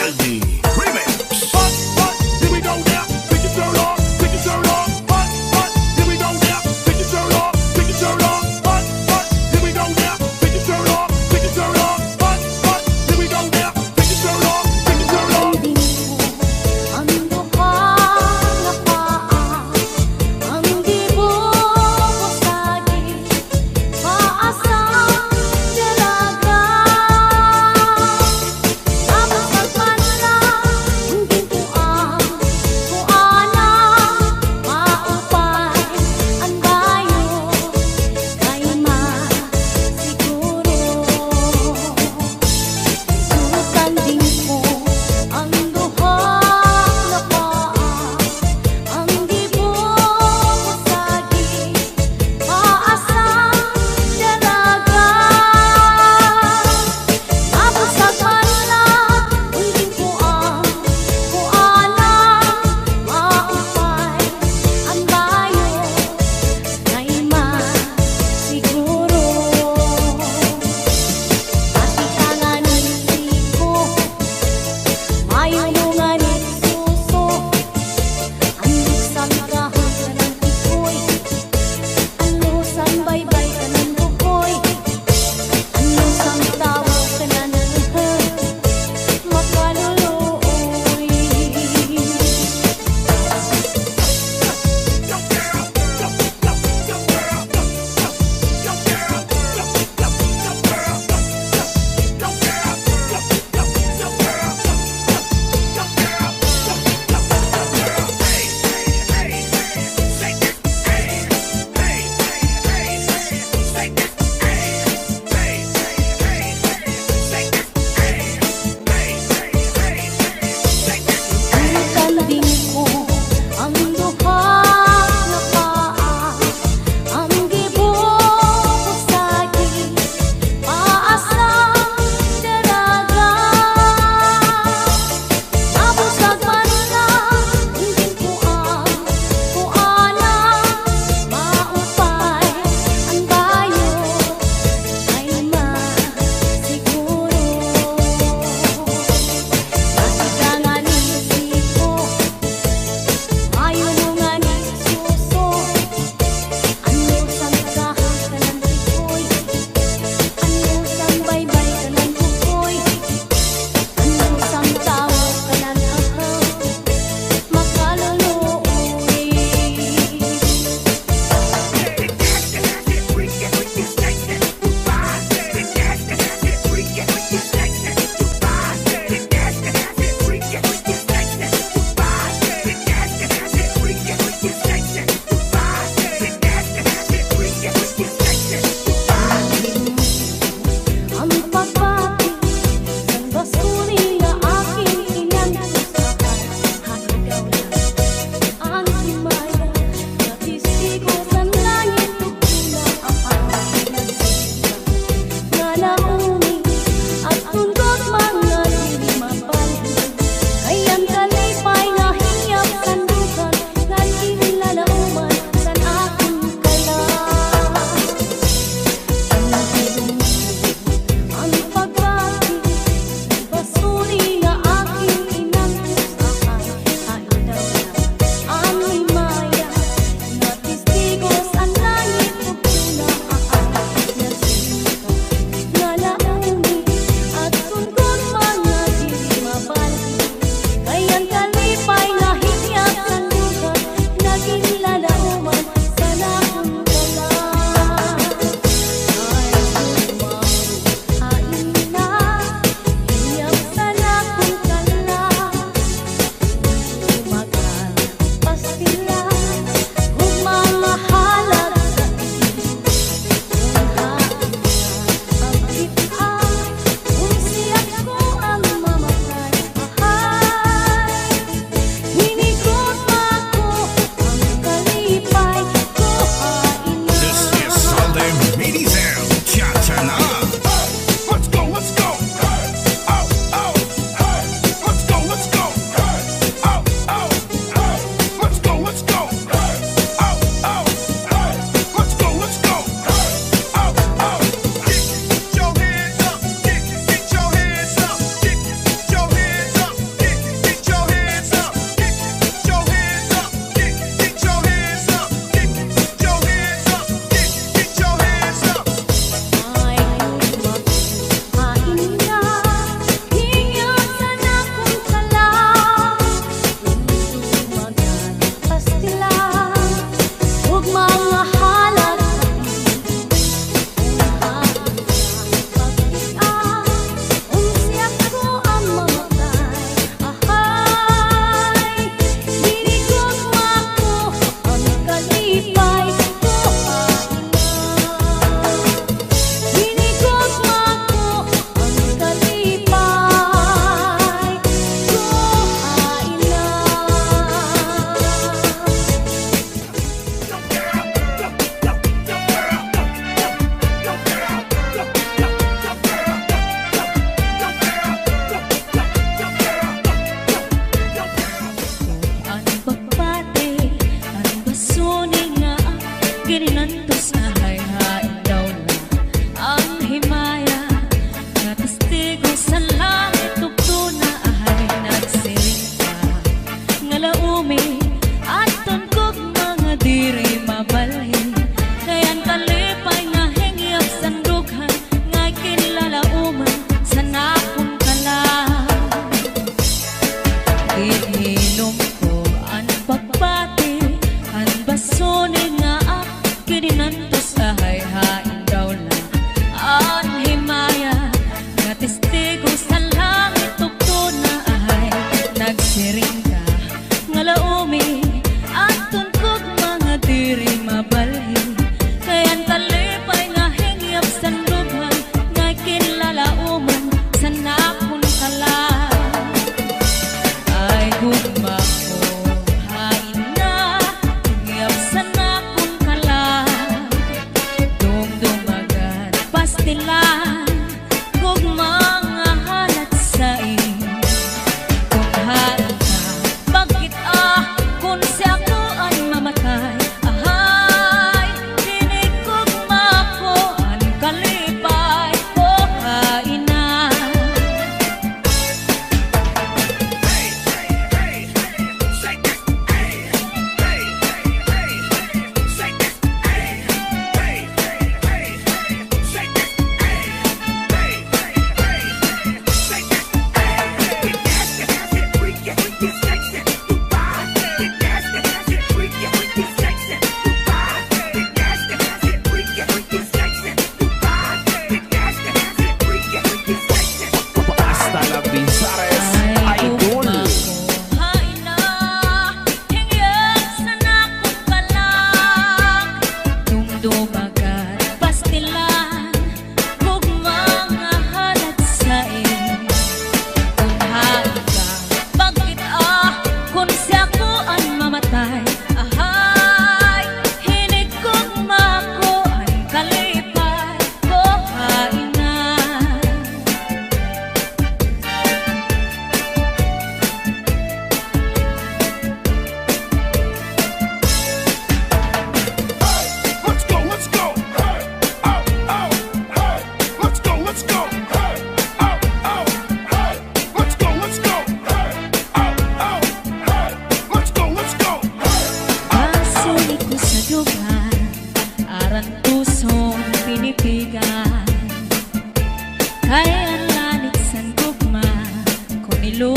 Melody Remix. Hot, hot, here we go now. Take your shirt off, take your shirt off. Hot, hot, here we go now. Take your shirt off, take your shirt off. Hot, hot, here we go now. Take your shirt off, take your shirt off. Hot, hot, here we go now. Take your shirt off, take your shirt off. Ang dukhang napaan, ang di bumabasagin, paasang dalaga. Tapos magmanla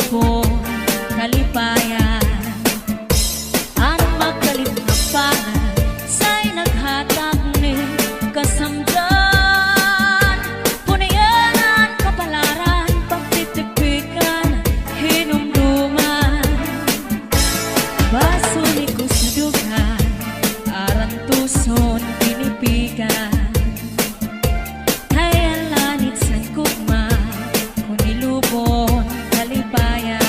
lubong kalipayan. Ang magalit na pangan sa'y naghatag ni kasamdan. Punayan kapalaran, pagtitipikan, hinumduman. Baso ni ko sa dugan, aran tuson pinipigan. Kaya lanit sa kugma, kung nilubon kalipayan.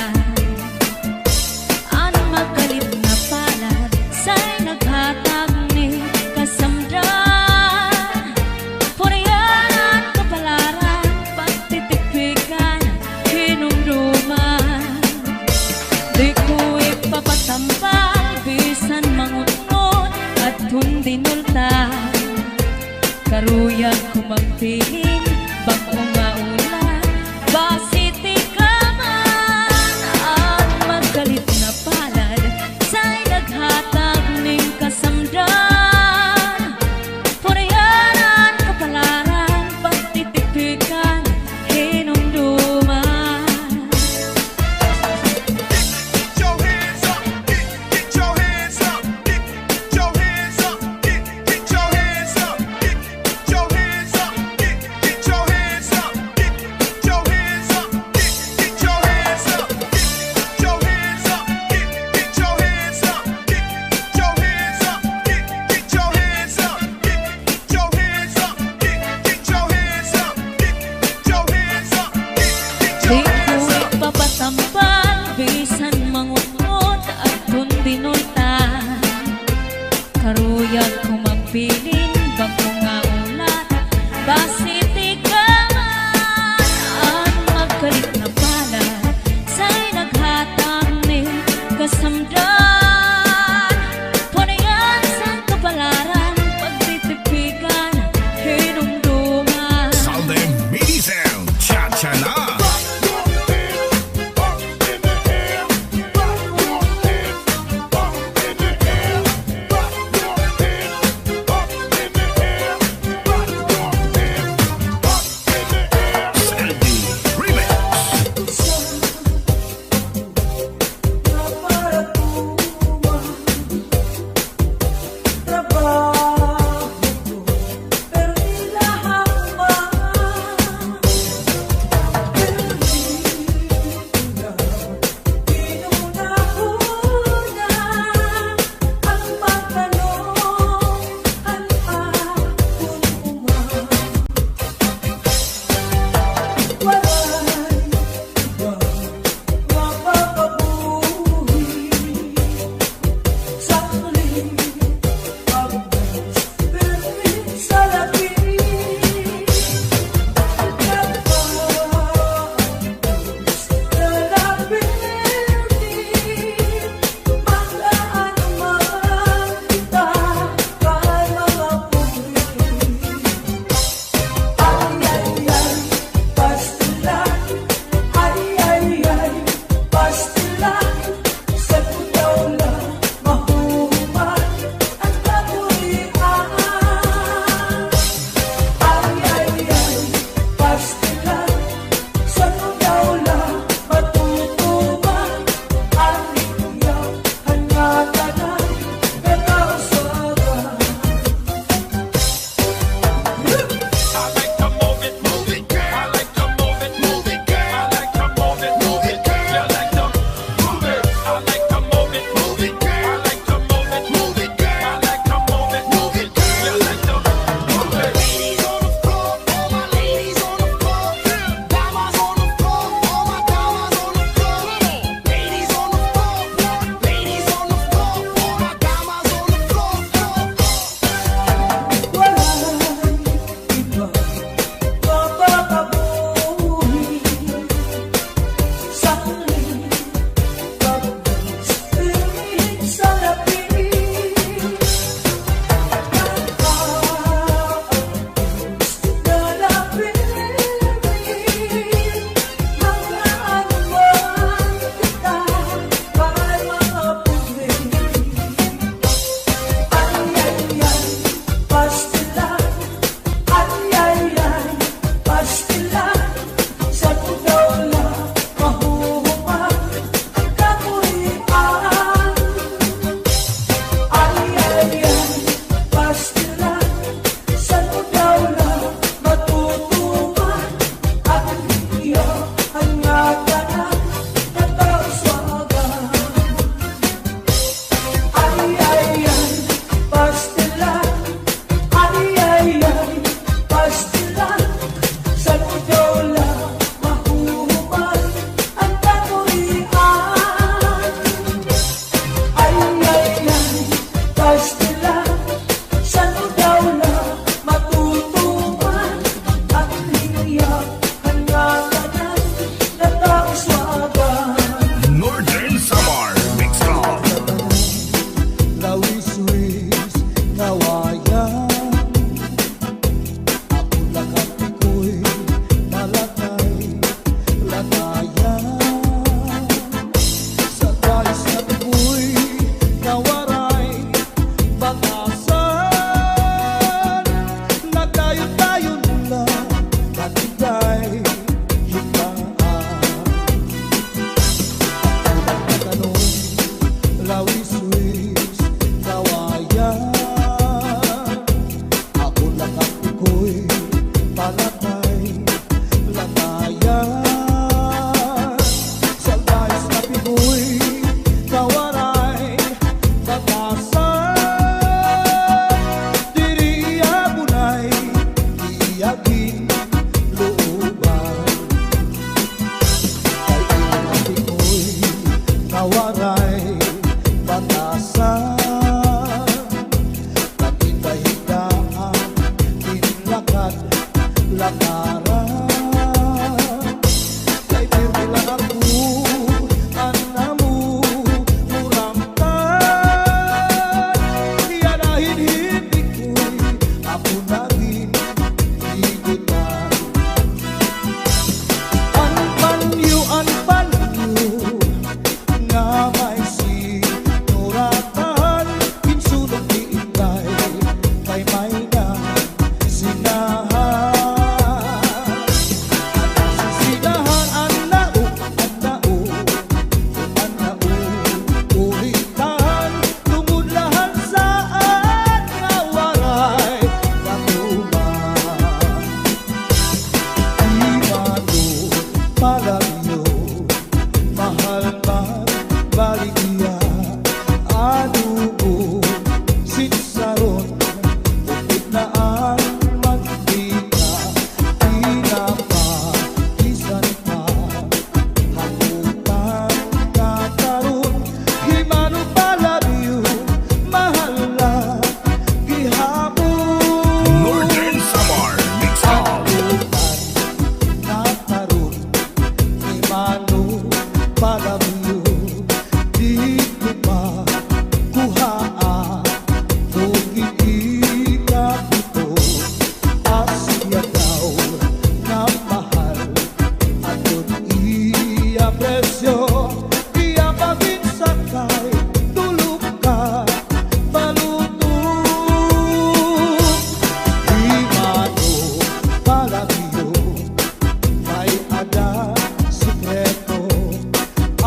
Ang magalit na palad sa'y naghatag ni kasamdan. Punayan kapalaran, pagtitipikan, hinumduman. Di ko ipapatampal, bisan mangunod at hundinulta. Karuyag ko magpiling, bagong maulan, basiti ka man. Ang magalit na palad sa'y naghatag ning kasamdan. Punayan kapalaran, pagtitipikan, hinumduman. Get your hands up, get your hands up, get your hands up, get your hands up, get your hands up, get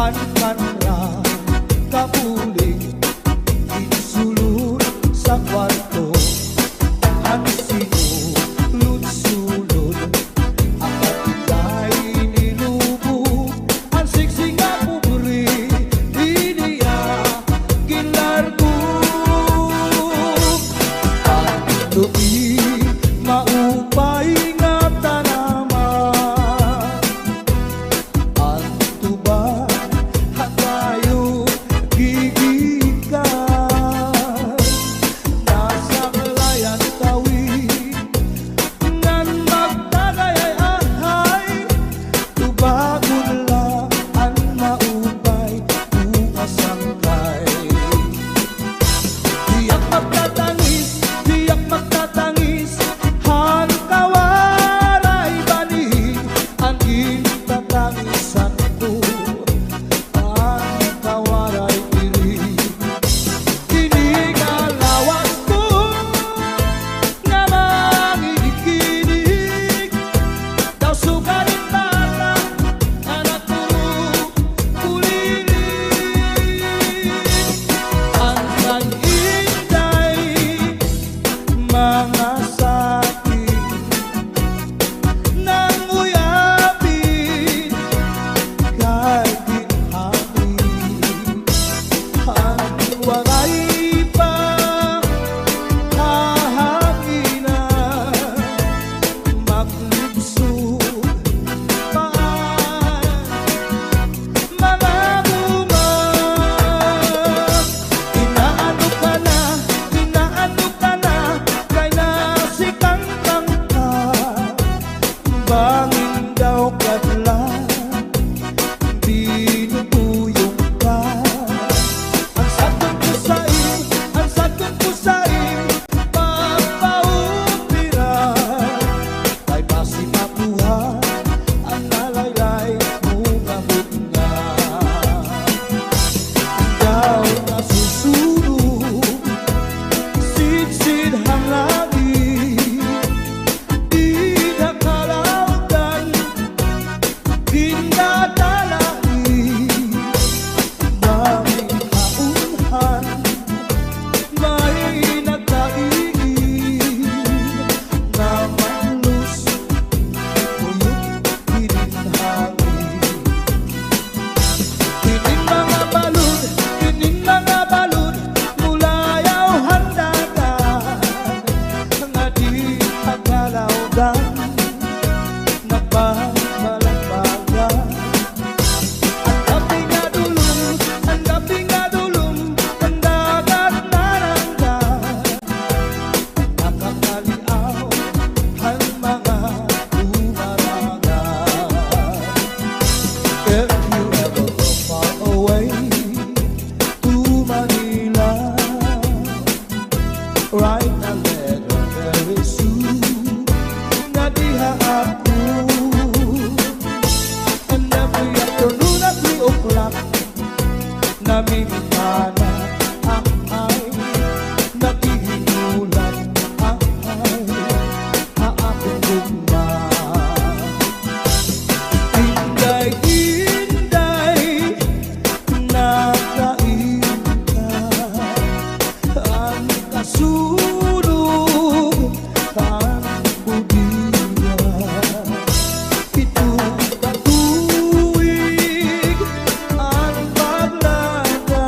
Hankanra kapuling insulod sa kwarto. Ang sinulod-sulod ang katigay nilubog. Ang siksing nga pobre iniya gilargo. Ang lupi maupay nga tanaman. Ang tuba hatayo gigikan. Nasa layan tawid ngan magtagayay-ahay. Tubagon lang ang maupay bukas ang kay. Tiyak magtatangis han kawaray banig. Ang gintatangisan ko ang kawaray irig. Kinigalawas ko nga mangikinig. Daw sugarin bala anak ko kulilig. Ang kag-inday mga sakit nang uyapin kay ginhangin. Ang wangay pa hahanginan maglibsod paan mga bunga. Inaano ka na kay nasikangkang ka. Bangin daw kadlan binubuyong ka. Ang sakon ko sa'yo pagpaupiran. Kay basi makuha ang nalaylay bunga. Ikaw nasusunog sidsid hang langit. Di nakalautan ginadalain. Daming kaunhan may nagkaiin na manlus uyok hininhangin. Kining mga balud mulayaw handagan nga di agalawdan nagbabalagbagan. Ang gabi nga dulong ang dagat naranggan. Nakakaliaw ang mga umaragan. If you ever go far away to Manila, write a letter very soon na diha ako. And every afternoon at 3 o'clock namimikana ang ay nagihinulan ang ay haakong gugma. Inday nakain ka. Ang kasunog ang budiya. Ito katuwig ang paglaga.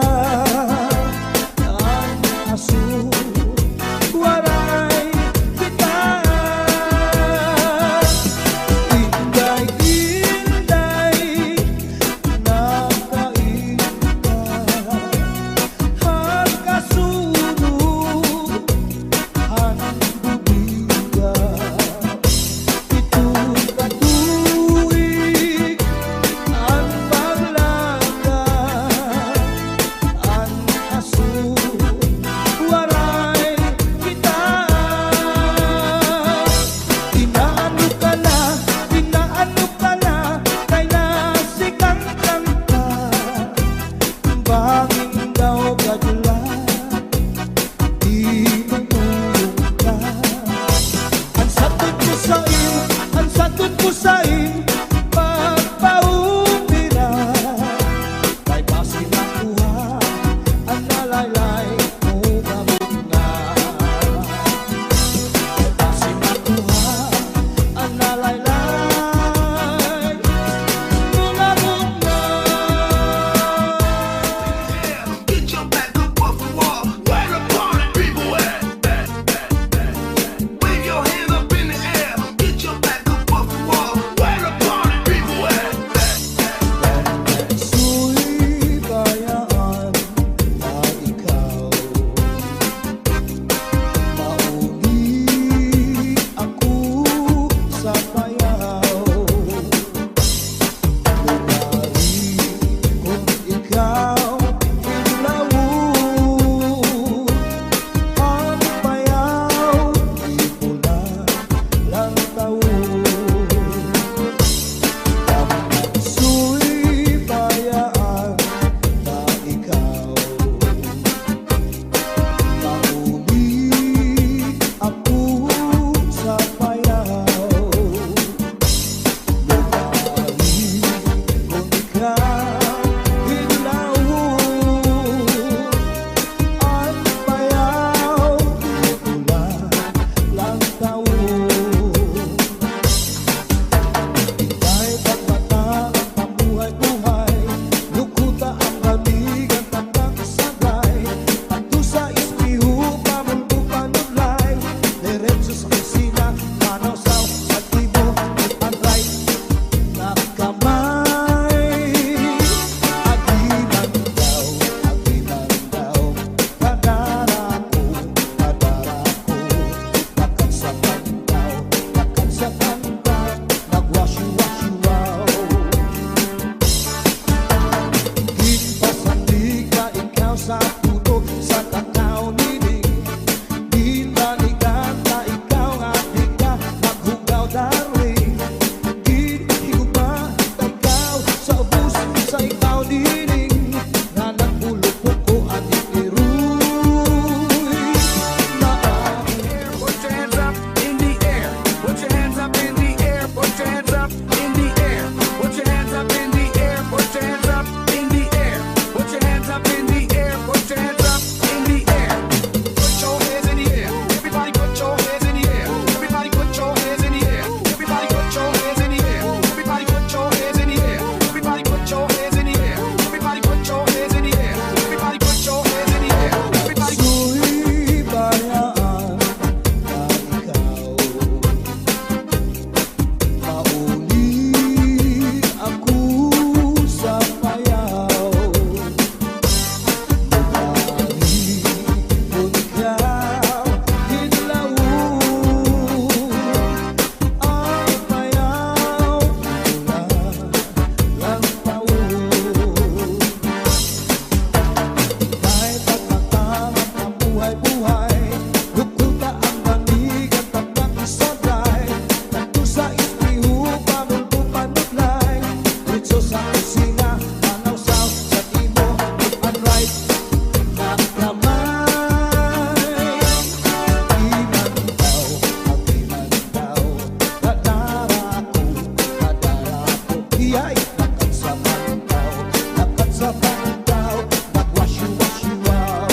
sa pagdaw, nagwasyo-wasyo-wow.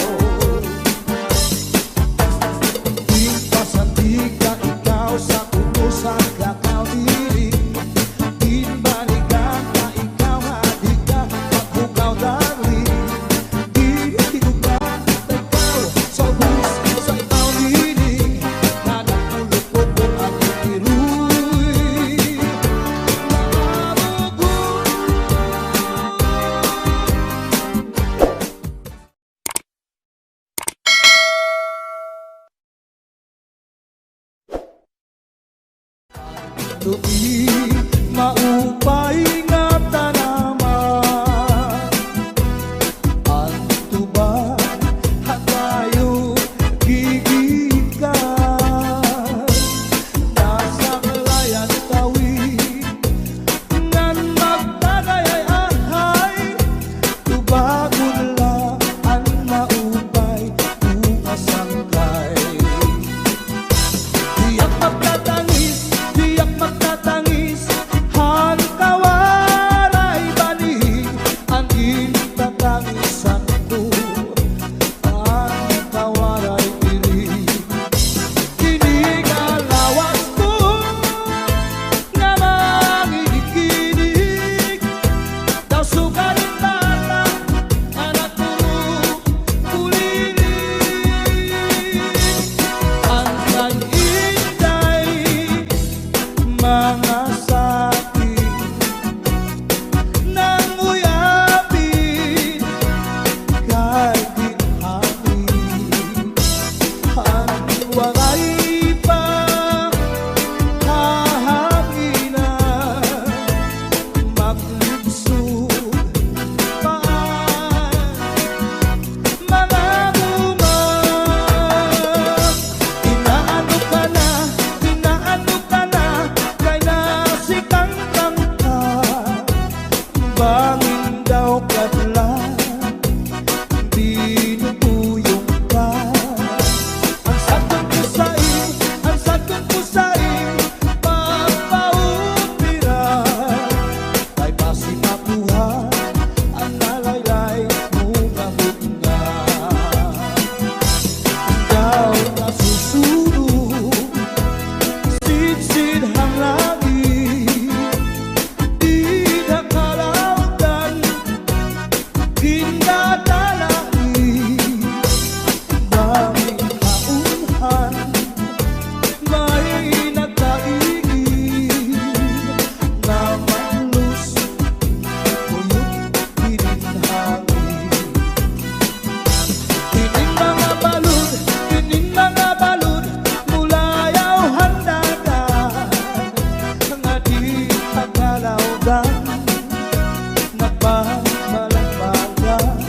Di pasandig ka ikaw sa kutusan kakao diri. Di balikan ka ikaw hadig ka paghugaw dali. Di higugan ka ikaw sa bus sa ikaw diri. Nagpulupot ko ang ikiruy. Tupi maupay nga tanaman, ang tuba hatayo gigikan. Nasa layan tawi ngan magtagayay ahay, tubagon la ang maupay umasangkay. Diyak magtatangis, diyak magtatangis, han kawaray bani, ang gintatangisan ko, ang kawaray diri. Kini galawas ko, nga mangikinig, daw sugarin tata, anak ko kulinig. Ang kag-inday, mga sakit nang uyapin kay ginhangin. Ang walay pa kahanginan, maglibsod paan mga bumag. Inaano ka na, kay nasikang kangka. Bangin daw kadlan, binubuyong ka. Ang sakon ko sa'yo, pagpaupiran. Kay basi makuha, ang nalaylay mo nga. Ikaw nasusunod, sid-sid hang langit. Di nakalautan, ginadalai. Daming kaunhan, may nagkaigid, na malus, uyot pininhangin. Kining mga balud, mulayaw handagan, nga di tagalawdan, nagbabalagbagan.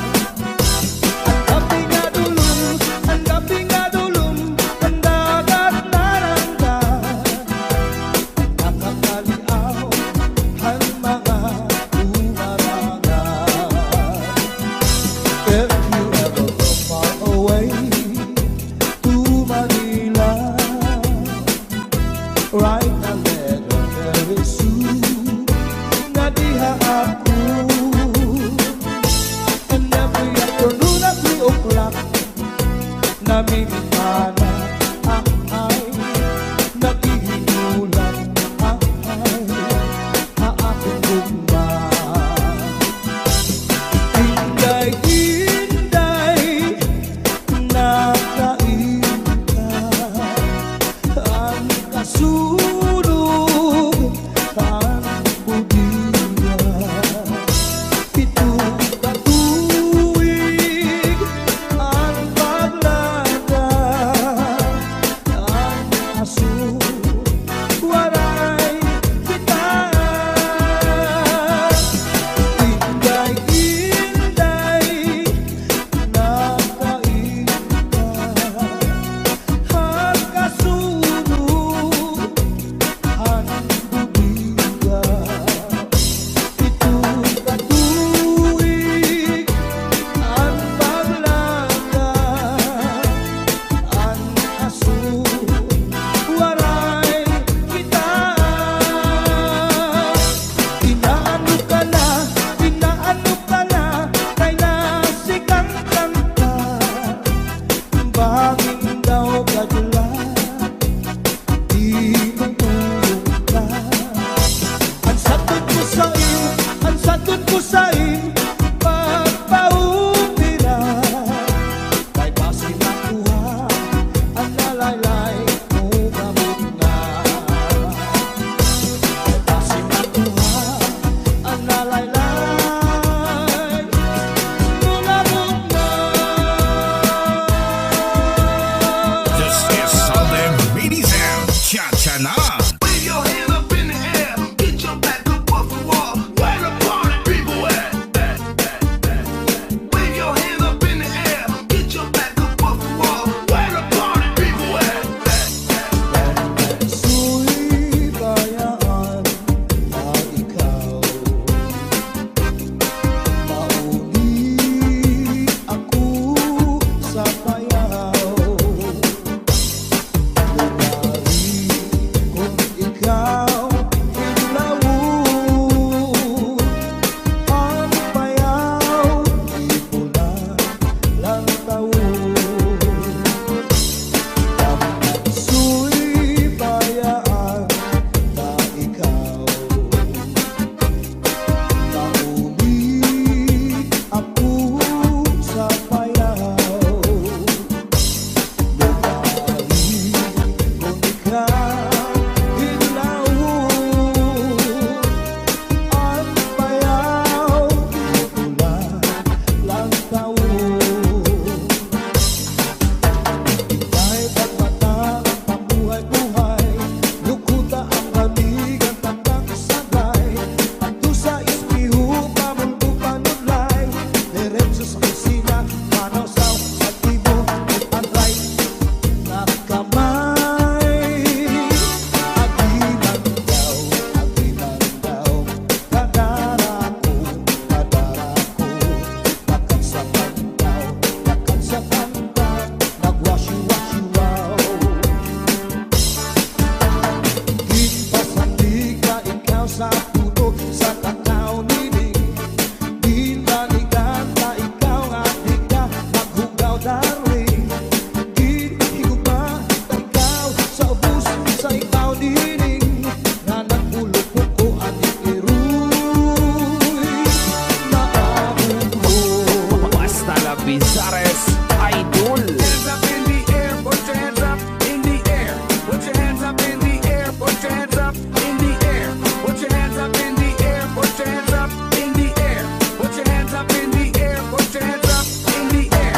Vizares Idol. Hands up in the air, put your hands up in the air. Put your hands up in the air, put your hands up in the air. Put your hands up in the air, put your hands up in the air. Put your hands up in the air, put your hands up in the air.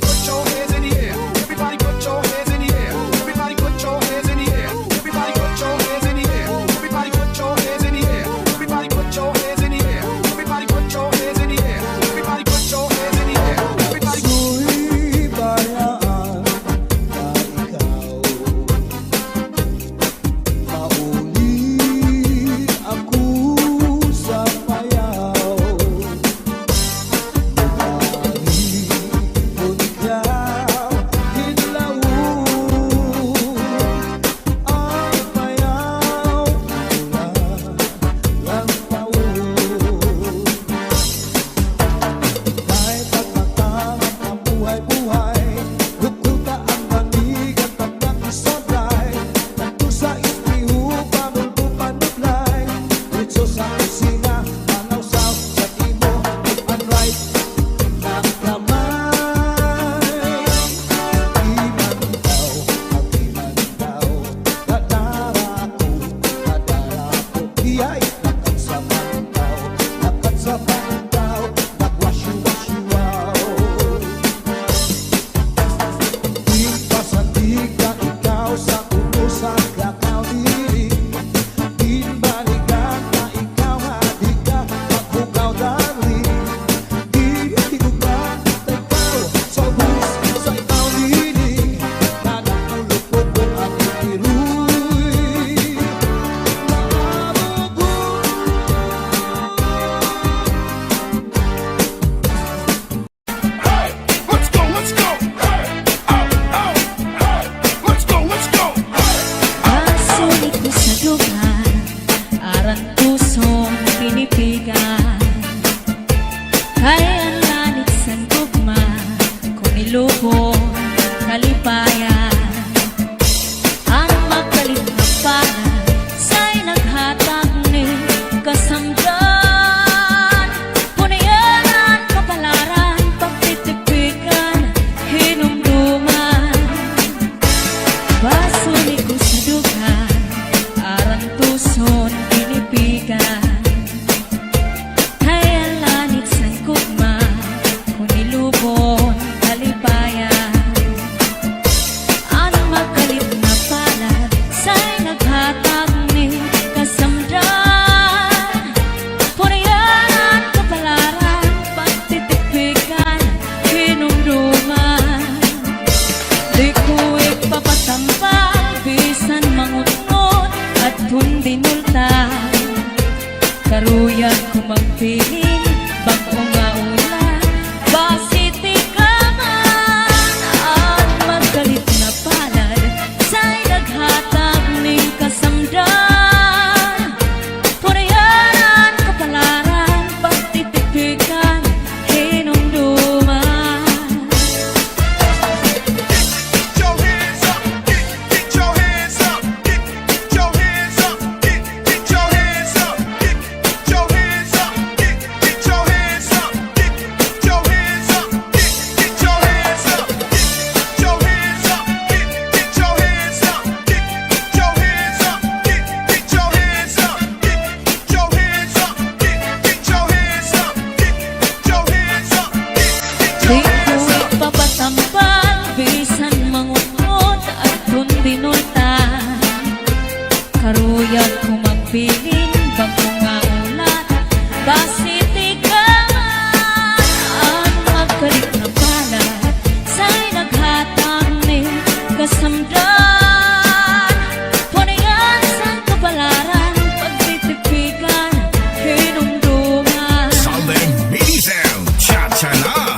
Put your hands in the air. Everybody put your hands in the air. Everybody put your hands in the air. Everybody put your hands in the air. Everybody put your hands in the air. Everybody put your hands in the air. Everybody put your hands in the air. Everybody put your hands in the air. Everybody Ako'y bayaan na ikaw mauli ako sa payaw. Lumahi kung ikaw hinlaw ang payaw mula lang paul. Kahit pagmatangap ang buhay-buhay, lukuta ang manig at pagkakisabay. Nagtusa ispiho, pamulpo panuglay. Dito sa kusina, manawsaw sa imo, left and right ng kamay. Di man daw, dadara ko. Iya'y lakat sa pantaw, nagwasyu-wasyu-waw. Di pasandig ka ikaw sa ulo sa lakaw diri. Di balikan na ikaw hadi ka magbukaw dali. Di higugan na ikaw sa bus sa ikaw diri. Nanatulog ko ang itiruy. Hey, let's go, let's go. Hey, oh, oh, hey, let's go, let's go. Pasulit ko sa lugar, arang pusong pinipigan. Kaya ang lanit sa gugma, kung ilubong kalipayan. Ang magkalit na pala, sa'y naghatag ni kasamdan. Punayanan, kapalaran, pagtitipikan, hinumduman. Pasulit ko sa lugar, arang puson pinipigan. Kaya lanit sa gugma, kung ilubon kalipayan. Ang magkalit na palad, sa'y naghatag ni kasamdan. Punayanan, kapalaran, pagtitipikan, hinumduman. Di ko ipapatampal, bisan mangunod at kundi nultan. Karuyag ko magpiling, bako nga ulan, basiti ka man. At magkalit na palad, sa'y naghatag ning kasamdan. Punayanan, kapalaran, pagtitipikan, hinumduman. Get your hands up, get your hands up, get your hands up, get your hands up, get your hands up, get your hands up, get your hands up, get your hands up, get your hands up, get your hands up, get your hands up, get your hands up, get your hands up, get your hands up, get your hands up, Di ko ipapatampal, bisan mangunod at kundi nultan. Karuyag ko magpiling, bangko nga ulan, basiti ka man. Ang magkalit na palad, sa'y naghatag ni kasamdan. Punayan sa kapalaran, pagtitipikan, hinumduman. Southern Mini Sound, Cha-cha-na.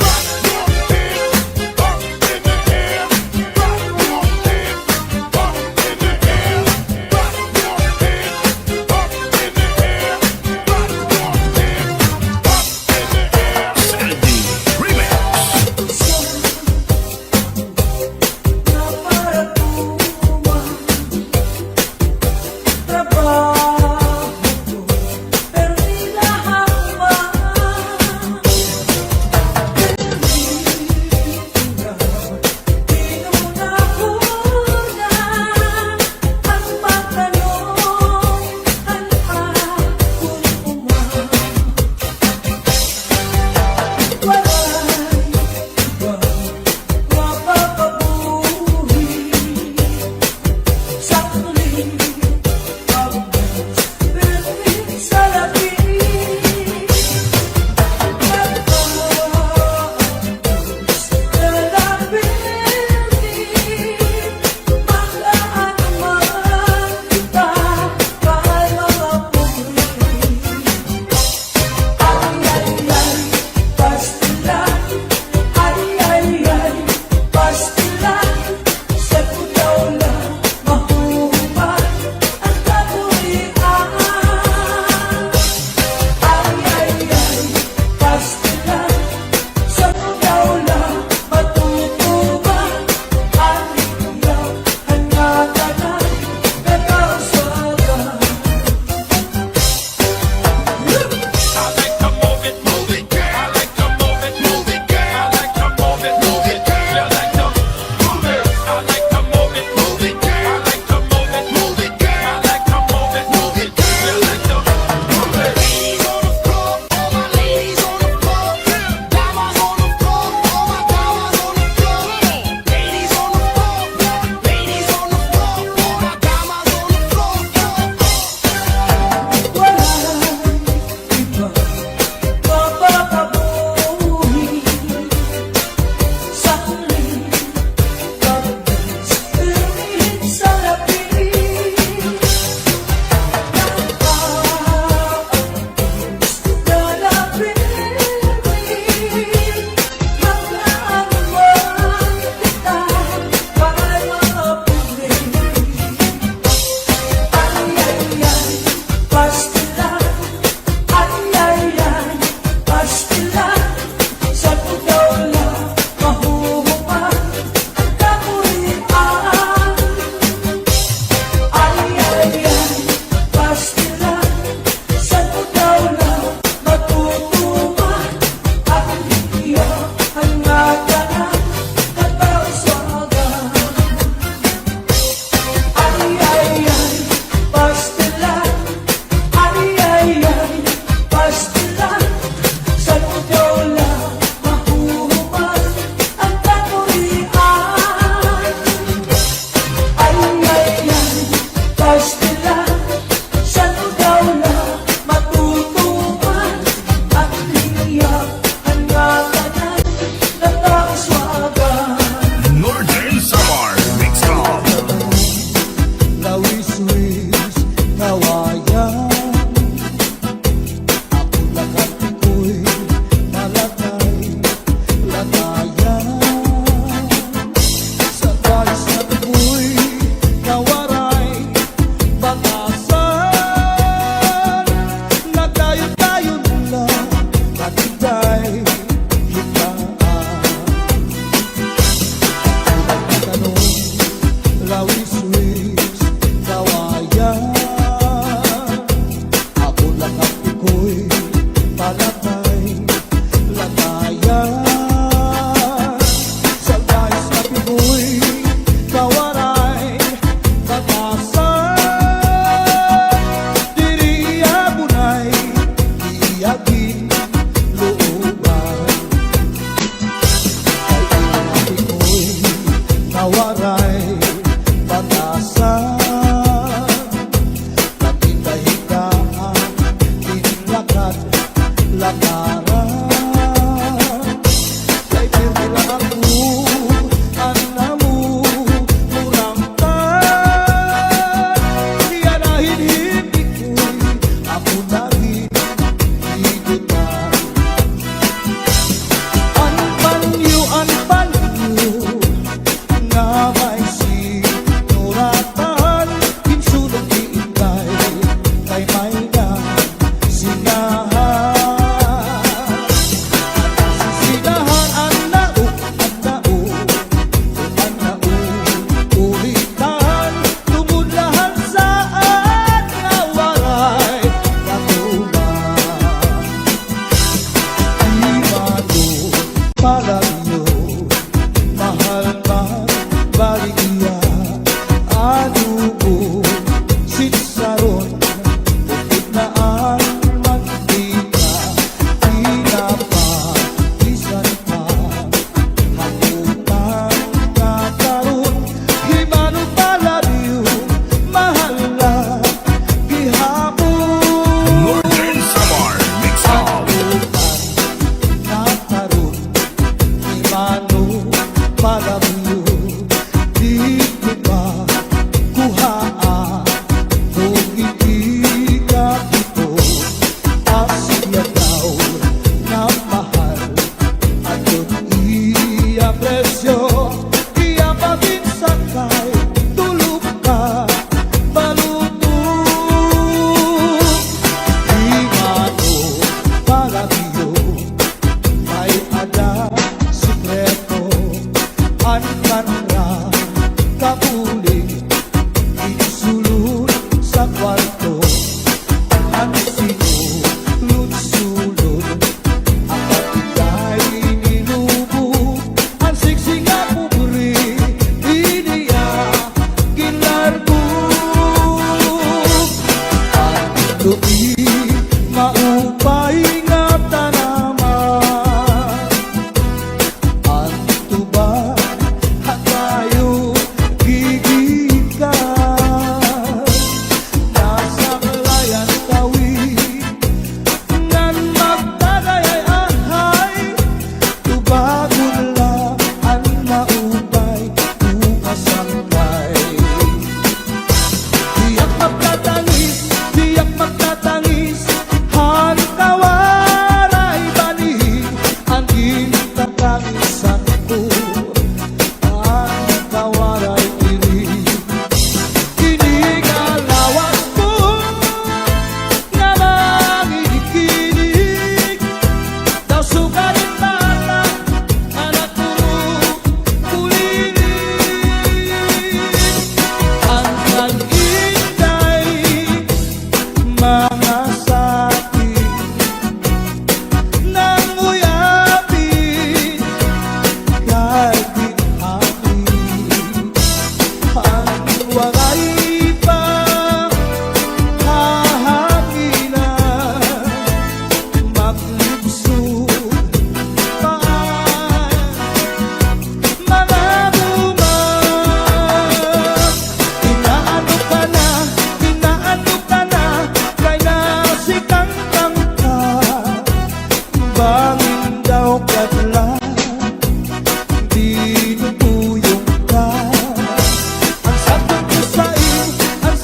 ada sikreto an kanra kapuling isulod sa kwarto ang sinulod-sulod ang patigay ninubo ang siksing nga pupuri iniya ginarbo ang tupi maupay nga tanaman ang tuba hatayo gigikan nasa kalayan tawid ngan magtagayay tubagon lang ang maupay umasangkay tiyak magtatangis han kawaray bani ang gintatangisan ko ang kawaray diri kinigalawas ko nga mangikinig daw sugalit bata anak ko kulinig ang nag-intay mga sakit nang uyapin kahit di amin ang wagay pa hahanginan maglibsod pa mga bumak inaano ka na kay nasikang kang ka bangin daw kadla di nupuyong ka ang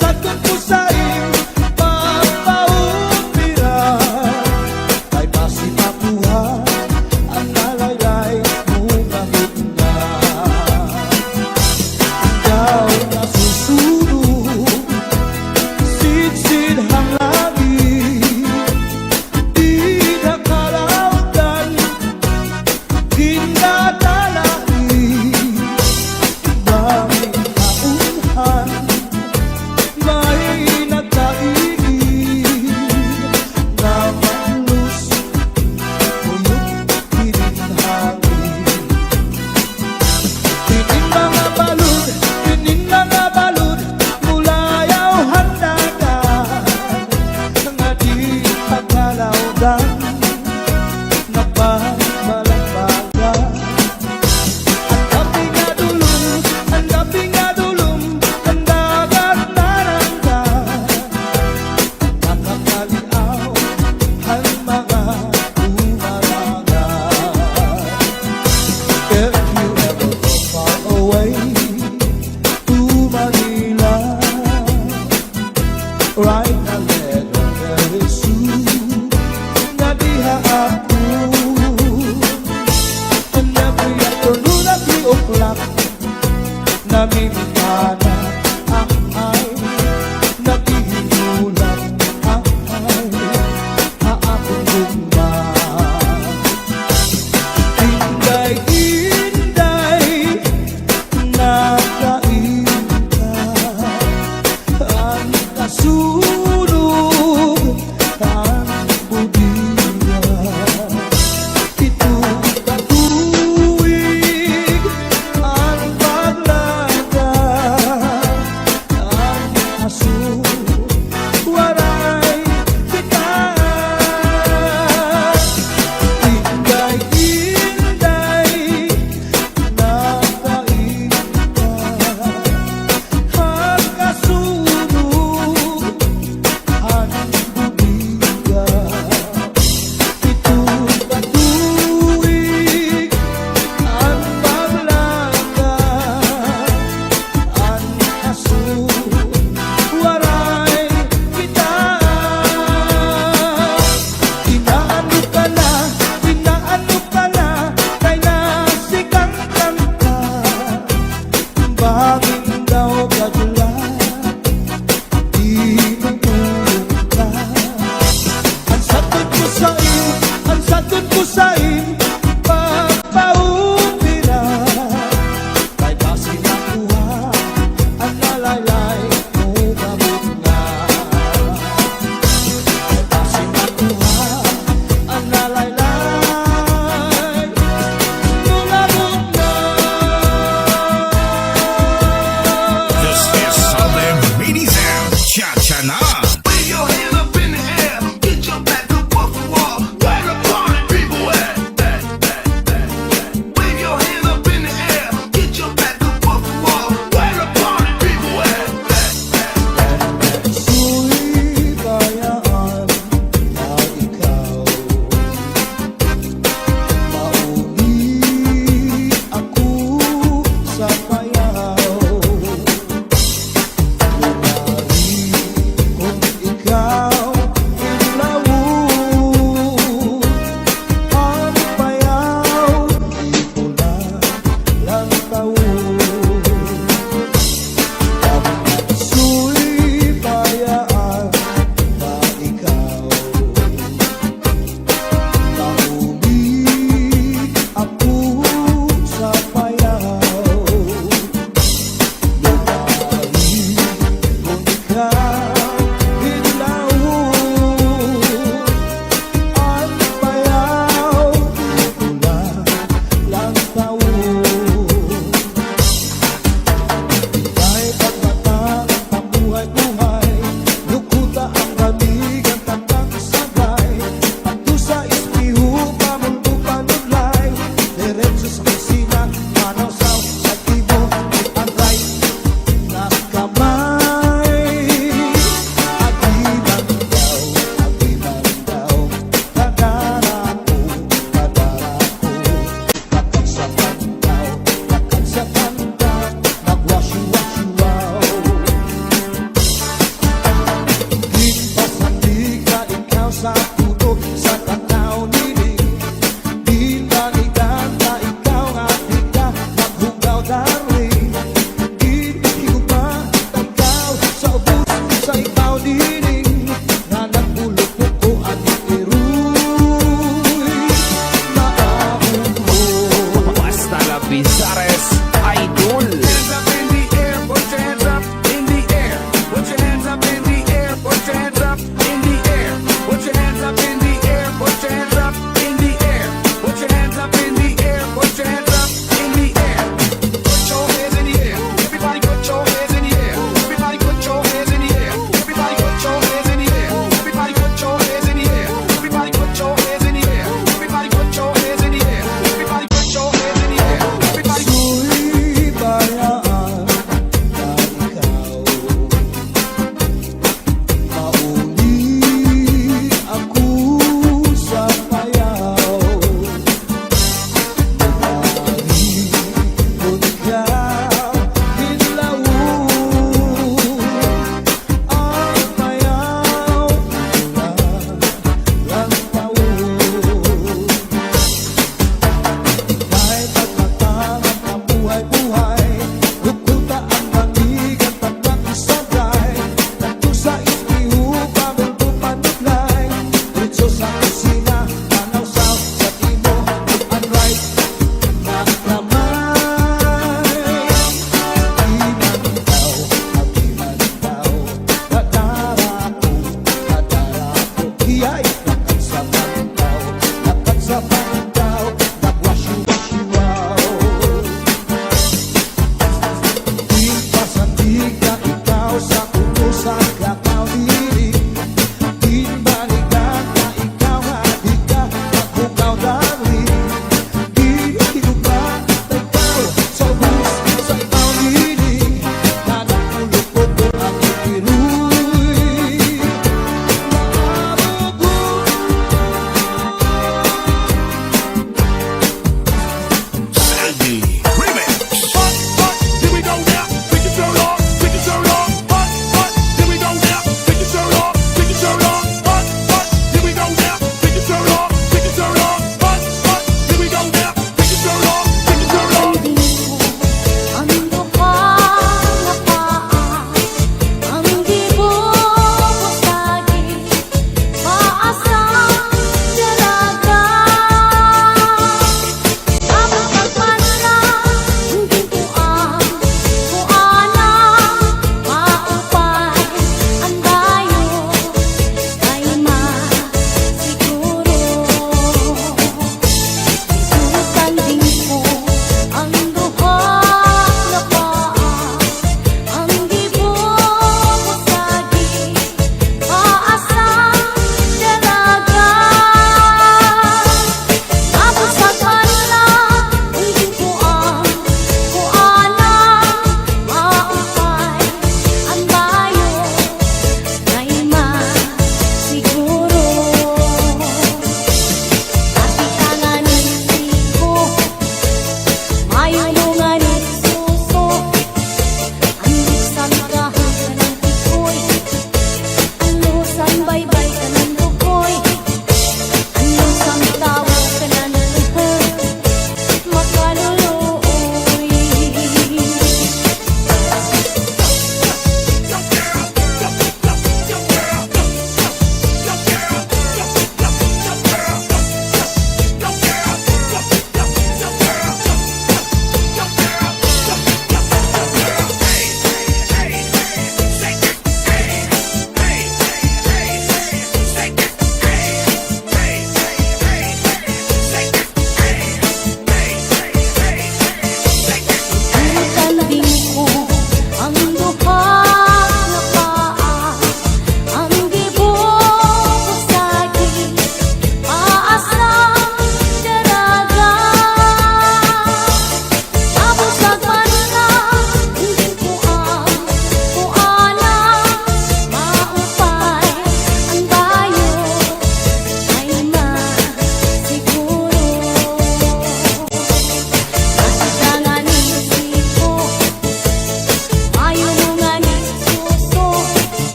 sagot ko sa'yo papaupiran ay masipakuha ang nalaylay mo kahit na ikaw nasusunod Sid hang langit di nakalautan ginadalai banging kaunhan may nagkaigin na maglus uyok tininhangin tinin mga balud mulayaw handagan nga di pagkalawdan nagbabalagbagan ang gabi nga dulong ang dagat naranggan nakakaliaw ang mga umarangan if you ever go far away to Manila write a letter very soon na diha ako and every afternoon at 3 o'clock namimikana ang ay naghihinulang ang ay haapong gumban inday nakain ka ang kasulog ang budiya ito katuwig ang paglagay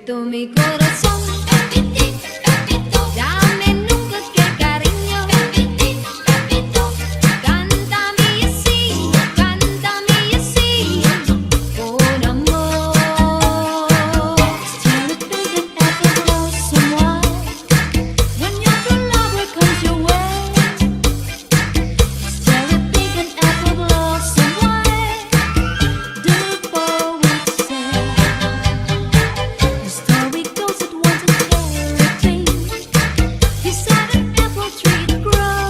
Pepito mi corazón, dame nunca que cariño. Cántame así, con amor. Still a big and ever blow someone when your true lover comes your way. Still a big and ever blow someone. The poet said. The story goes it once a cherry tree beside an apple tree to grow,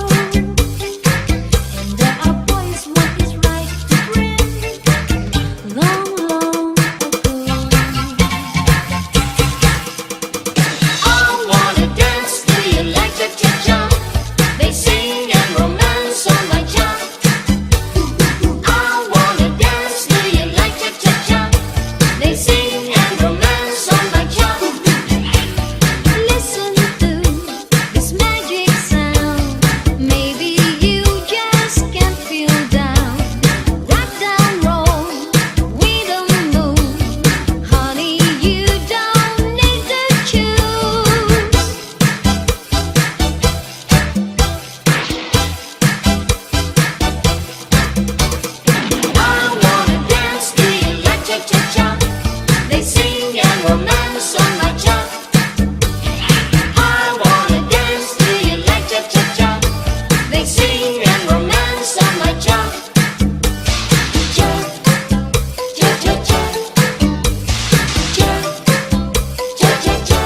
and there are boys want his right to dream long, long ago. I wanna dance to you like the cha-cha. They sing and romance on my job. I wanna dance to you like the cha-cha. They sing and romance on my job. Listen to this magic sound. Maybe you just can't feel down. Rock down, roll with the moon. Honey, you don't need to choose. I wanna dance to you like cha-cha-cha. They sing and romance on my job. I wanna dance to you like cha-cha-cha. They sing and romance on my job. Cha-cha-cha. Cha-cha-cha. Cha-cha-cha.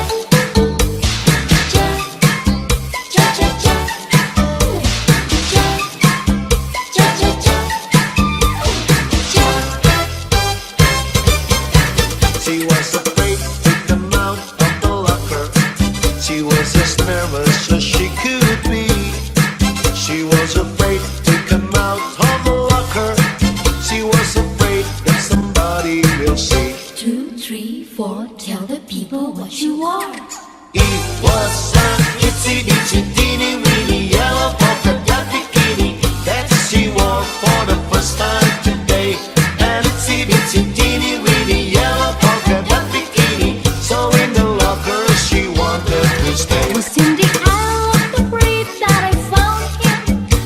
She was afraid to come out of the locker. She was as nervous as she could be. She was afraid to come out of the locker. She was afraid that somebody will see. 2, 3, 4, tell the people what you are. It was an itsy bitsy teeny weeny yellow polka dot bikini that she wore for the first time today. An itsy bitsy teeny weeny yellow polka dot bikini. So in the locker she wanted to stay. Was in the eye of the breeze that I found here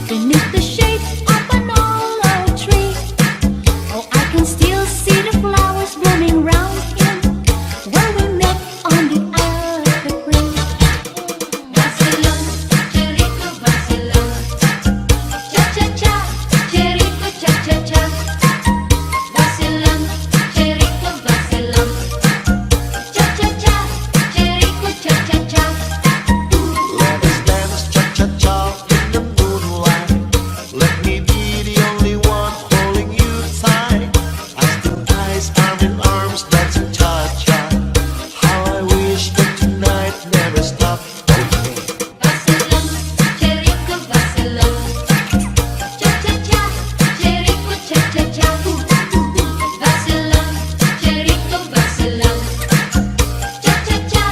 beneath the shade of an olive tree. Oh, I can still see the flowers blooming round here where we met on the other breeze. Vacilón, cherico, vacilón. Cha-cha-cha, cherico, cha-cha-cha. Vacilón, cherico, vacilón. Cha-cha-cha, cherico, cha-cha-cha. Let us dance cha-cha-cha in the moonlight. Let me be the only one holding you tight. As the eyes arm in arms, that's a cha-cha. How I wish that tonight never stopped. Vacilón, cherico, vacilón. Cha-cha-cha, cherico, cha-cha-cha. Vacilón, cherico, vacilón. Cha-cha-cha,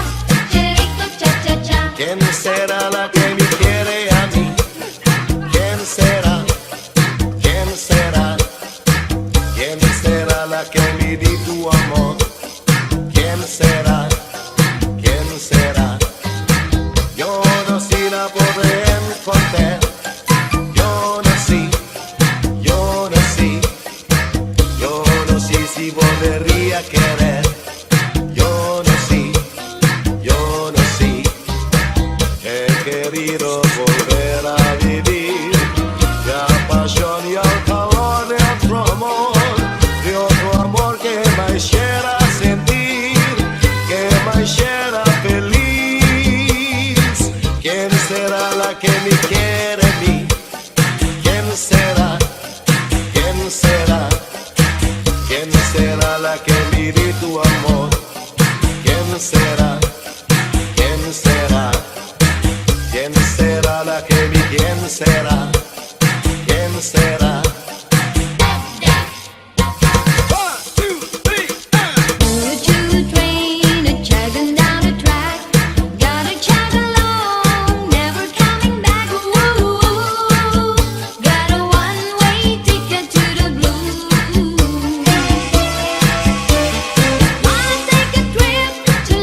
cherico, cha-cha-cha. ¿Quién será la que me quiere a mí? ¿Quién será? ¿Quién será? ¿Quién será la que me di tu amor? ¿Quién será? ¿Quién será? Yo no sé la podré encontrar. Yo no sé, yo no sé, yo no sé si volvería a querer. Yo no sé, yo no sé. He querido volver a vivir la pasión y el calor de otro amor que me hiciera sentir, que me hiciera feliz. ¿Quién será la que me quiere a mí? ¿Quién será? ¿Quién será? ¿Quién será la que me di tu amor? ¿Quién será? ¿Quién será? ¿Quién será la que me quién será? ¿Quién será? Choo-choo train a chugging down the track. Gotta chug along, never coming back. Ooh, got a one-way ticket to the blues. Wanna take a trip to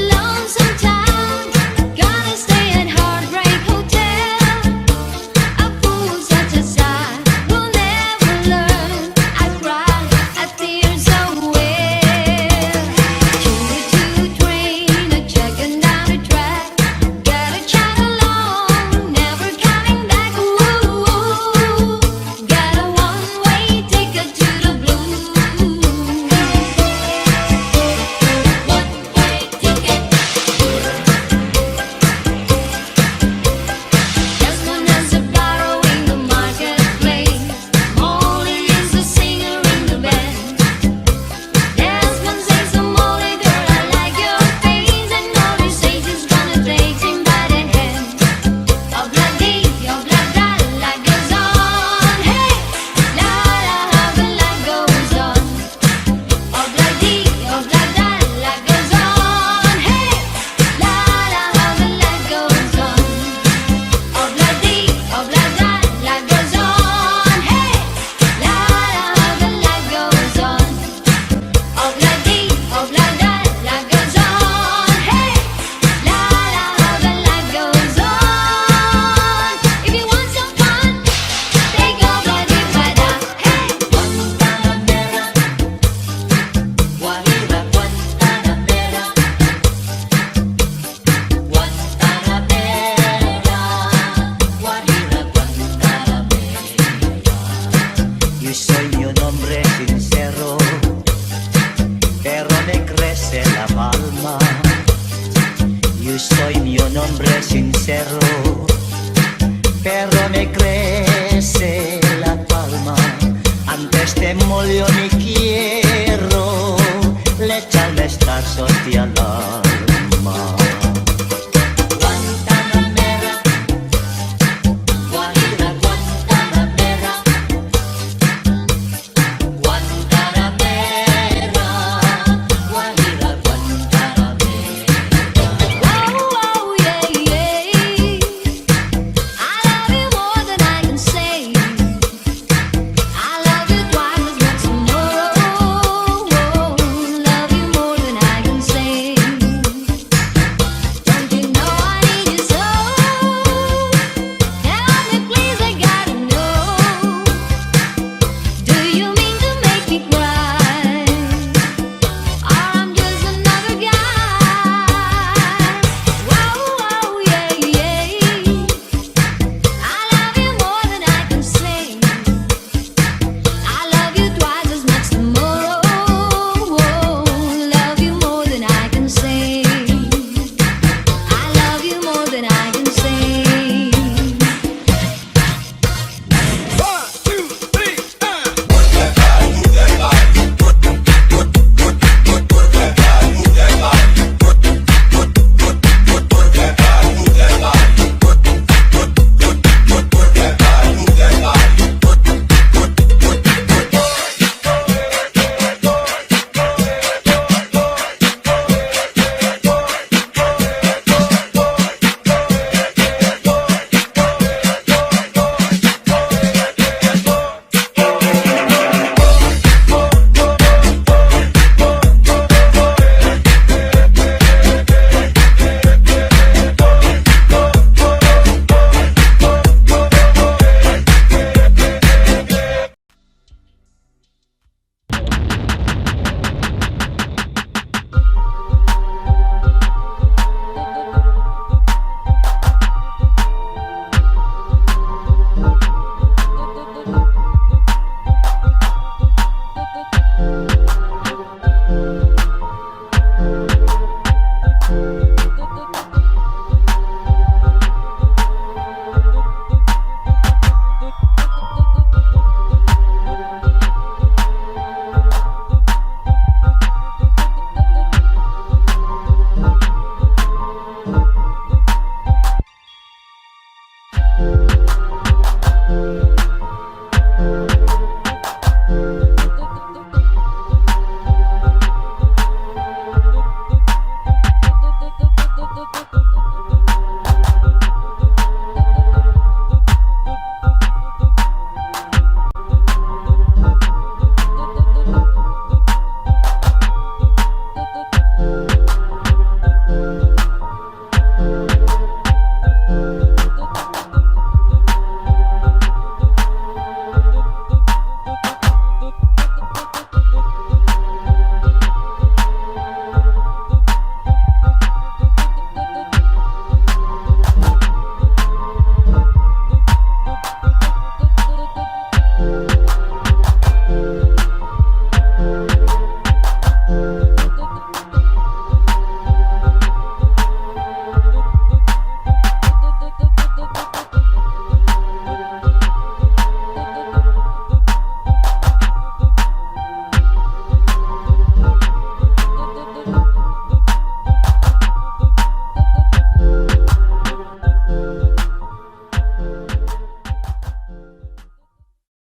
soy mi un hombre sincero, pero me crece la palma. Yo soy mi un hombre sincero, pero me crece la palma. Antes te molio mi quiero, le echarme estar sostialada.